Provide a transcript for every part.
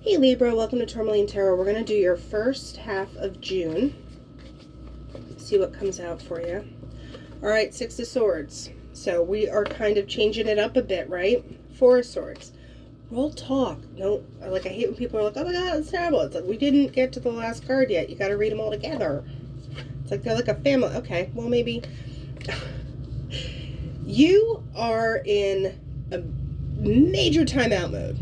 Hey Libra, welcome to Tourmaline Tarot. We're going to do your first half of June. See what comes out for you. Alright, Six of Swords. So we are kind of changing it up a bit, right? Four of Swords. Roll talk. No, like I hate when people are like, oh my god, it's terrible. It's like, we didn't get to the last card yet. You got to read them all together. It's like they're like a family. Okay, well maybe. You are in a major timeout mode.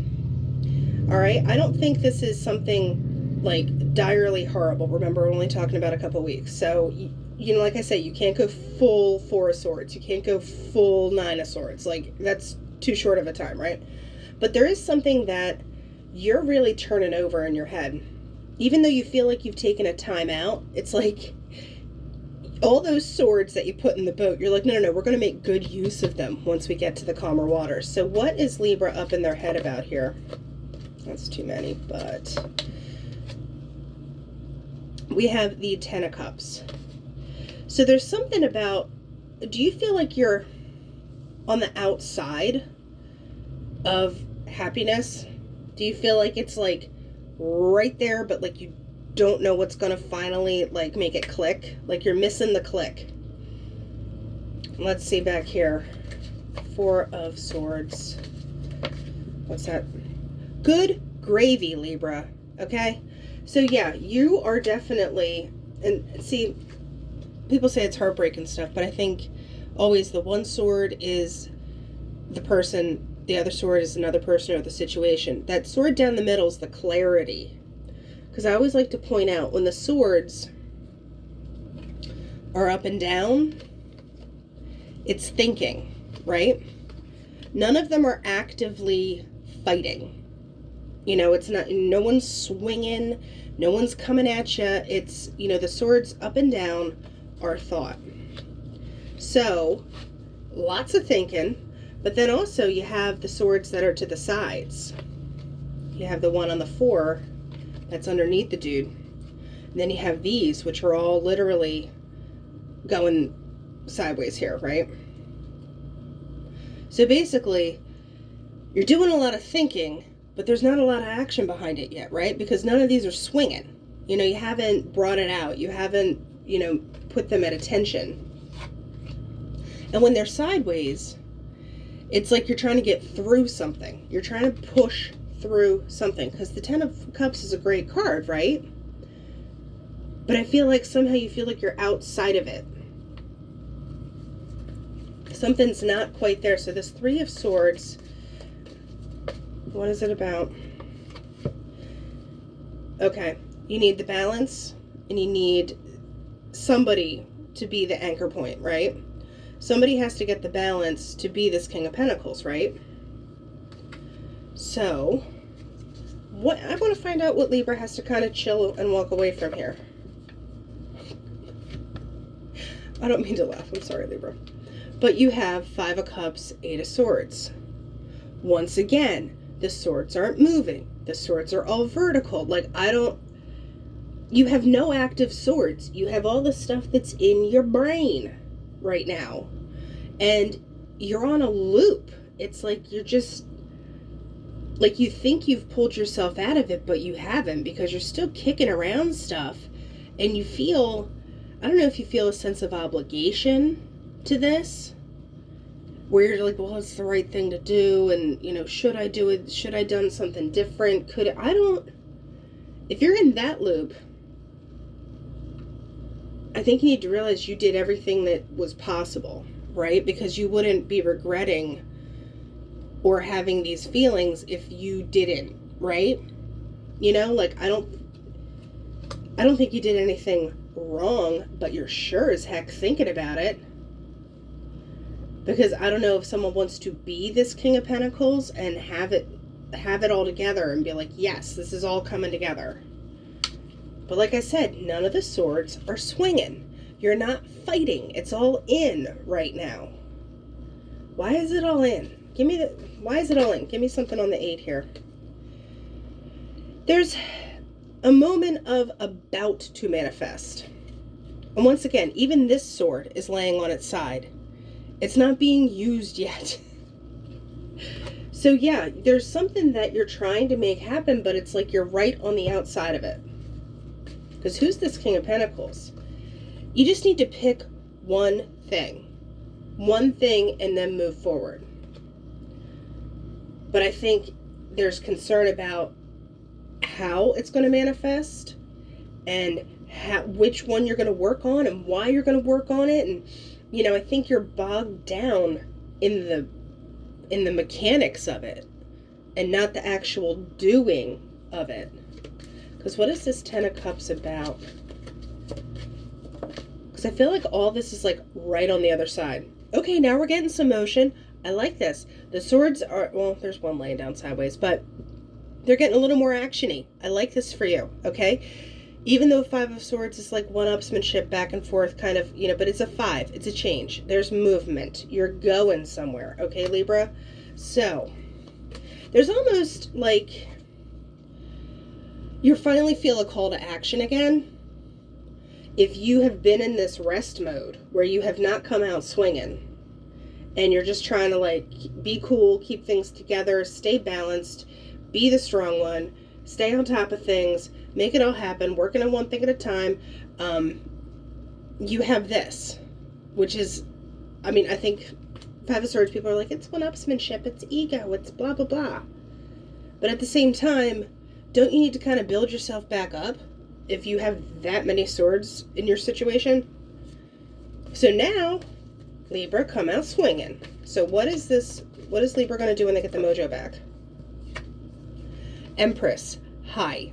Alright, I don't think this is something like direly horrible. Remember, we're only talking about a couple weeks. So, you know, like I say, you can't go full Four of Swords. You can't go full Nine of Swords. Like, that's too short of a time, right? But there is something that you're really turning over in your head. Even though you feel like you've taken a time out, it's like all those swords that you put in the boat, you're like, no, we're going to make good use of them once we get to the calmer waters. So what is Libra up in their head about here? That's too many, but we have the Ten of Cups. So there's something about, do you feel like you're on the outside of happiness? Do you feel like it's like right there, but like you don't know what's going to finally like make it click? Like you're missing the click. Let's see back here. Four of Swords. What's that? Good gravy, Libra. Okay? So yeah, you are definitely, and see, people say it's heartbreak and stuff, but I think always the one sword is the person, the other sword is another person or the situation. That sword down the middle is the clarity. Because I always like to point out, when the swords are up and down, it's thinking, right? None of them are actively fighting. You know, it's not, no one's swinging, no one's coming at you. It's, you know, the swords up and down are thought. So, lots of thinking, but then also you have the swords that are to the sides. You have the one on the four that's underneath the dude. And then you have these, which are all literally going sideways here, right? So basically, you're doing a lot of thinking, but there's not a lot of action behind it yet, right? Because none of these are swinging. You know, you haven't brought it out. You haven't, you know, put them at attention. And when they're sideways, it's like you're trying to get through something. You're trying to push through something. Because the Ten of Cups is a great card, right? But I feel like somehow you feel like you're outside of it. Something's not quite there. So this Three of Swords, what is it about? Okay, you need the balance, and you need somebody to be the anchor point, right? Somebody has to get the balance to be this King of Pentacles, right? So, what I want to find out what Libra has to kind of chill and walk away from here. I don't mean to laugh, I'm sorry, Libra. But you have Five of Cups, Eight of Swords. Once again, the swords aren't moving. The swords are all vertical. Like, you have no active swords. You have all the stuff that's in your brain right now. And you're on a loop. It's like you're just, like you think you've pulled yourself out of it, but you haven't, because you're still kicking around stuff. And you feel, I don't know if you feel a sense of obligation to this, where you're like, well, it's the right thing to do, and, you know, should I do it? Should I have done something different? Could it? If you're in that loop, I think you need to realize you did everything that was possible, right? Because you wouldn't be regretting or having these feelings if you didn't, right? You know, like, I don't think you did anything wrong, but you're sure as heck thinking about it. Because I don't know if someone wants to be this King of Pentacles and have it all together and be like, yes, this is all coming together. But like I said, none of the swords are swinging. You're not fighting. It's all in right now. Why is it all in? Why is it all in? Give me something on the 8 here. There's a moment of about to manifest. And once again, even this sword is laying on its side. It's not being used yet. So yeah, there's something that you're trying to make happen, but it's like you're right on the outside of it. Because who's this King of Pentacles? You just need to pick one thing, and then move forward. But I think there's concern about how it's going to manifest, and which one you're going to work on, and why you're going to work on it. And I think you're bogged down in the mechanics of it and not the actual doing of it. Because what is this Ten of Cups about? Because I feel like all this is like right on the other side. Okay, now we're getting some motion. I like this. The swords are, well, there's one laying down sideways, but they're getting a little more actiony. I like this for you, okay? Even though Five of Swords is like one-upsmanship, back and forth kind of, but it's a 5. It's a change. There's movement. You're going somewhere, okay, Libra? So, there's almost like you finally feel a call to action again. If you have been in this rest mode where you have not come out swinging and you're just trying to like be cool, keep things together, stay balanced, be the strong one, stay on top of things, make it all happen, working on one thing at a time, you have this, which is, I think Five of Swords people are like, it's one-upsmanship, it's ego, it's blah, blah, blah. But at the same time, don't you need to kind of build yourself back up if you have that many swords in your situation? So now, Libra, come out swinging. So what is Libra going to do when they get the mojo back? Empress. Hi.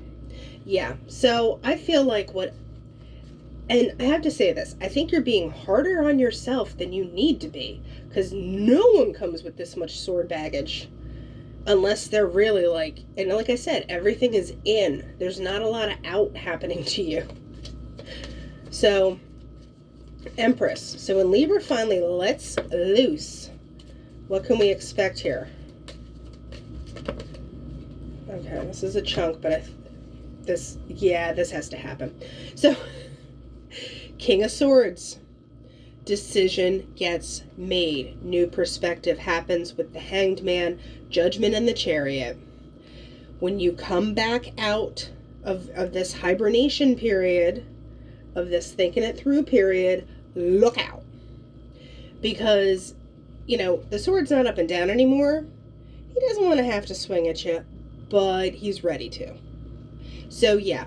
Yeah, so I feel like and I have to say this, I think you're being harder on yourself than you need to be, because no one comes with this much sword baggage unless they're really and like I said, everything is in. There's not a lot of out happening to you. So, Empress. So when Libra finally lets loose, what can we expect here? Okay, this is a chunk, but this has to happen. So, King of Swords. Decision gets made. New perspective happens with the Hanged Man, Judgment, and the Chariot. When you come back out of this hibernation period, of this thinking it through period, look out. Because, the sword's not up and down anymore. He doesn't want to have to swing at you, but he's ready to. So yeah,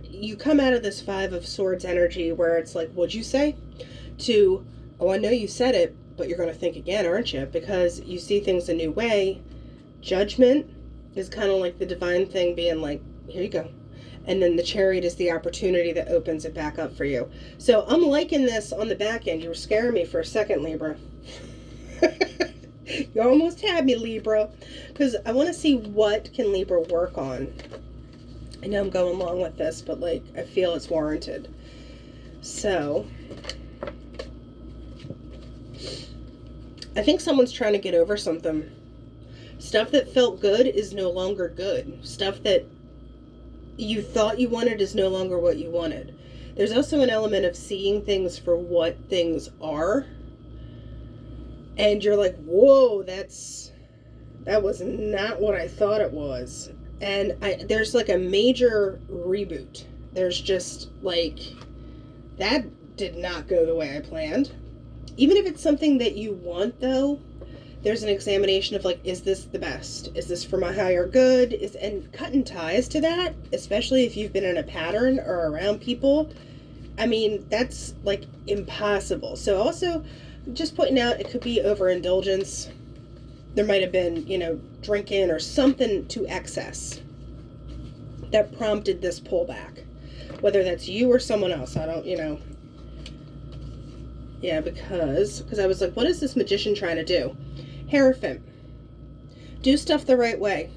you come out of this Five of Swords energy where it's like, what'd you say? To, oh, I know you said it, but you're going to think again, aren't you? Because you see things a new way. Judgment is kind of like the divine thing being like, here you go. And then the Chariot is the opportunity that opens it back up for you. So I'm liking this on the back end. You were scaring me for a second, Libra. You almost had me, Libra. Because I want to see what can Libra work on. I know I'm going along with this, but I feel it's warranted. So, I think someone's trying to get over something. Stuff that felt good is no longer good. Stuff that you thought you wanted is no longer what you wanted. There's also an element of seeing things for what things are. And you're like, whoa, that was not what I thought it was. And there's a major reboot. There's just that did not go the way I planned. Even if it's something that you want, though, there's an examination of is this the best? Is this for my higher good? And cutting ties to that, especially if you've been in a pattern or around people, that's impossible. So also, just pointing out, it could be overindulgence. There might have been, drinking or something to excess that prompted this pullback. Whether that's you or someone else, I don't, Yeah, because I was like, what is this magician trying to do? Hierophant. Do stuff the right way.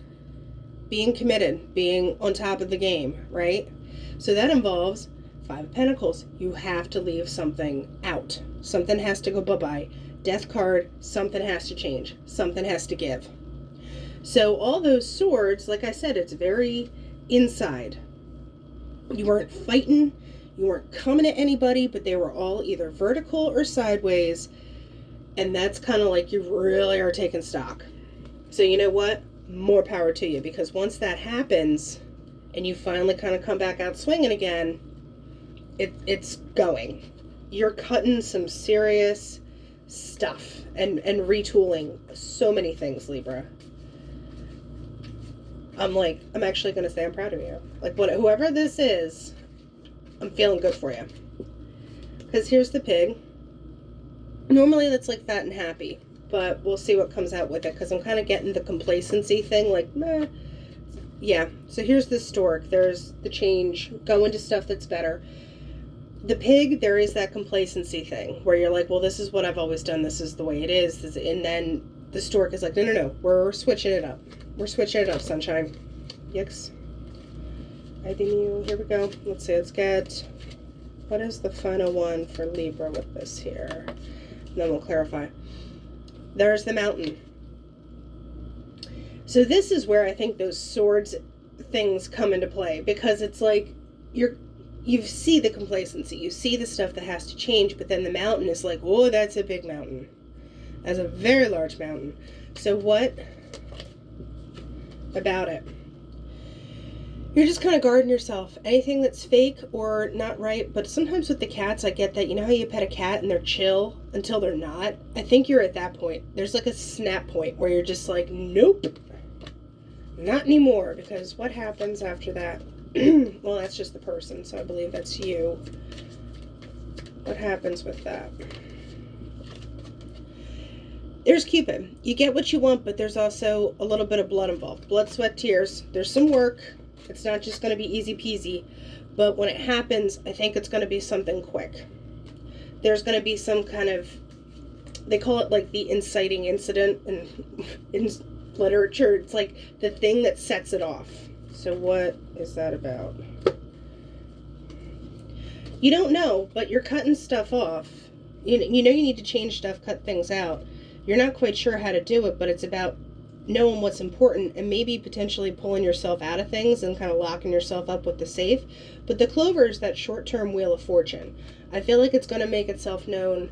Being committed. Being on top of the game, right? So that involves Five of Pentacles. You have to leave something out. Something has to go bye-bye. Death card, something has to change. Something has to give. So all those swords, like I said, it's very inside. You weren't fighting. You weren't coming at anybody, but they were all either vertical or sideways. And that's kind of you really are taking stock. So you know what? More power to you, because once that happens and you finally kind of come back out swinging again, it's going. You're cutting some serious stuff and retooling so many things, Libra. I'm actually going to say I'm proud of you. Like, whoever this is, I'm feeling good for you. Because here's the pig. Normally that's like fat and happy, but we'll see what comes out with it, because I'm kind of getting the complacency thing, like, meh. Yeah, so here's the stork. There's the change, go into stuff that's better. The pig, there is that complacency thing where you're like, well, this is what I've always done. This is the way it is. And then the stork is like, no. We're switching it up. We're switching it up, sunshine. Yikes. I didn't. Here we go. Let's see. Let's get, what is the final one for Libra with this here? And then we'll clarify. There's the mountain. So this is where I think those swords things come into play, because it's like you see the complacency, you see the stuff that has to change, but then the mountain is like, oh, that's a big mountain. That's a very large mountain. So what about it? You're just kind of guarding yourself. Anything that's fake or not right, but sometimes with the cats, I get that. You know how you pet a cat and they're chill until they're not? I think you're at that point. There's like a snap point where you're just like, nope, not anymore, because what happens after that? Well, that's just the person, so I believe that's you. What happens with that? There's Cupid. You get what you want, but there's also a little bit of blood involved. Blood, sweat, tears. There's some work. It's not just going to be easy peasy, but when it happens, I think it's going to be something quick. There's going to be some kind of, they call it like the inciting incident in literature. It's like the thing that sets it off. So what is that about? You don't know, but you're cutting stuff off. You know you need to change stuff, cut things out. You're not quite sure how to do it, but it's about knowing what's important and maybe potentially pulling yourself out of things and kind of locking yourself up with the safe. But the clover is that short-term wheel of fortune. I feel like it's going to make itself known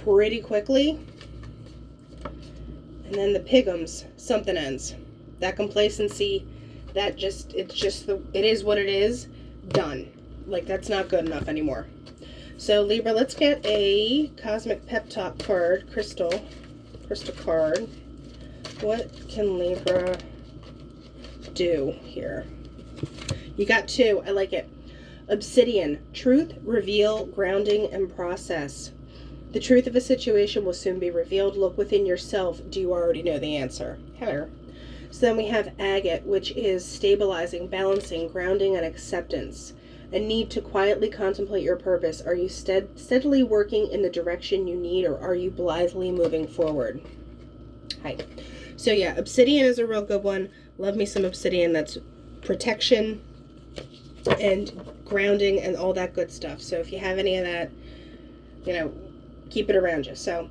pretty quickly. And then the pigums, something ends. That complacency, it is what it is, done. Like, that's not good enough anymore. So Libra, let's get a cosmic pep talk card, crystal card. What can Libra do here? You got two. I like it. Obsidian. Truth, reveal, grounding, and process. The truth of a situation will soon be revealed. Look within yourself. Do you already know the answer? Hello. So then we have agate, which is stabilizing, balancing, grounding, and acceptance. A need to quietly contemplate your purpose. Are you steadily working in the direction you need, or are you blithely moving forward? Hi. So yeah, obsidian is a real good one. Love me some obsidian. That's protection and grounding and all that good stuff. So if you have any of that, keep it around you. So,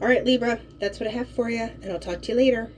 all right, Libra, that's what I have for you, and I'll talk to you later.